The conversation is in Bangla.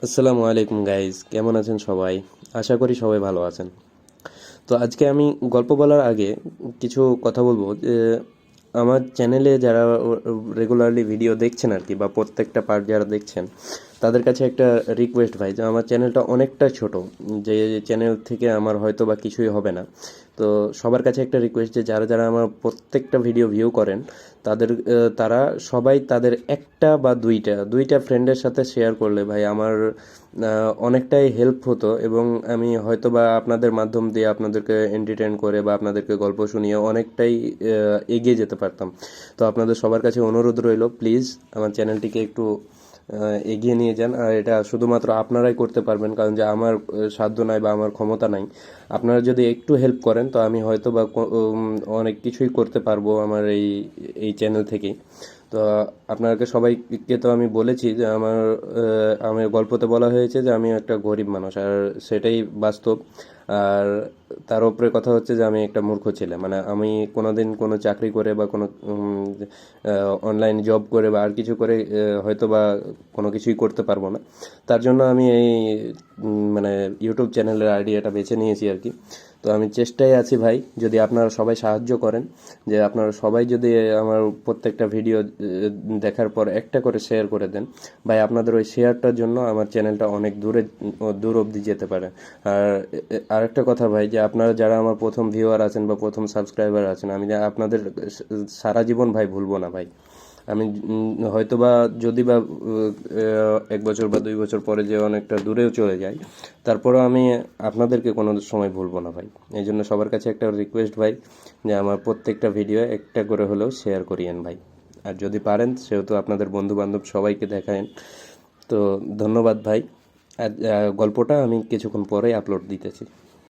আসসালামু আলাইকুম গাইজ, কেমন আছেন সবাই? আশা করি সবাই ভালো আছেন। তো আজকে আমি গল্প বলার আগে কিছু কথা বলবো যে আমার চ্যানেলে যারা রেগুলারলি ভিডিও দেখছেন আর কি, বা প্রত্যেকটা পার্ট যারা দেখছেন, তাদের কাছে একটা রিকোয়েস্ট ভাই, যে আমার চ্যানেলটা অনেকটা ছোট, যে চ্যানেল থেকে আমার হয়তো বা কিছুই হবে না। তো সবার কাছে একটা রিকোয়েস্ট, যে যারা যারা আমার প্রত্যেকটা ভিডিও ভিউ করেন, তারা সবাই তাদের একটা বা দুইটা দুইটা ফ্রেন্ডের সাথে শেয়ার করলে ভাই আমার অনেকটাই হেল্প হতো, এবং আমি হয়তো বা আপনাদের মাধ্যম দিয়ে আপনাদেরকে এন্টারটেইন করে বা আপনাদেরকে গল্প শুনিয়ে অনেকটাই এগিয়ে যেতে পারতাম। তো আপনাদের সবার কাছে অনুরোধ রইল, প্লিজ আমার চ্যানেলটিকে একটু এগিয়ে নিয়ে যান। আর এটা শুধুমাত্র আপনারাই করতে পারবেন, কারণ যে আমার সাধ্য নাই বা আমার ক্ষমতা নাই। আপনারা যদি একটু হেল্প করেন, তো আমি হয়তো বা অনেক কিছুই করতে পারবো আমার এই এই চ্যানেল থেকেই। তো আপনাকে সবাইকে তো আমি বলেছি যে আমার গল্পতে বলা হয়েছে যে আমি একটা গরিব মানুষ, আর সেটাই বাস্তব। আর তার উপরে কথা হচ্ছে যে আমি একটা মূর্খ ছেলে, মানে আমি কোনোদিন কোনো চাকরি করে বা কোনো অনলাইন জব করে বা আর কিছু করে হয়তো বা কোনো কিছুই করতে পারবো না। তার জন্য আমি এই মানে ইউটিউব চ্যানেলের আইডিয়াটা বেছে নিয়েছি আর কি। তো আমি চেষ্টায় আছি ভাই, যদি আপনারা সবাই সাহায্য করেন, যে আপনারা সবাই যদি আমার প্রত্যেকটা ভিডিও দেখার পর একটা করে শেয়ার করে দেন ভাই, আপনাদের ওই শেয়ারটার জন্য আমার চ্যানেলটা অনেক দূর অবধি যেতে পারে। আর আরেকটা কথা ভাই, যে আপনারা যারা আমার প্রথম ভিউয়ার আছেন বা প্রথম সাবস্ক্রাইবার আছেন, আমি আপনাদের সারা জীবন ভাই ভুলবো না ভাই। আমি হয়তো বা যদি বা 1 বছর বা 2 বছর পরে যে অনেকটা দূরেও চলে যাই, তারপরেও আমি আপনাদেরকে কোনো সময় ভুলবো না ভাই। এই জন্য সবার কাছে একটা রিকোয়েস্ট ভাই, যে আমার প্রত্যেকটা ভিডিও একটা করে হলেও শেয়ার করিয়েন ভাই। আর যদি পারেন সেহেতু আপনাদের বন্ধু বান্ধব সবাইকে দেখায়েন। তো ধন্যবাদ ভাই। আর গল্পটা আমি কিছুক্ষণ পরেই আপলোড দিতেছি।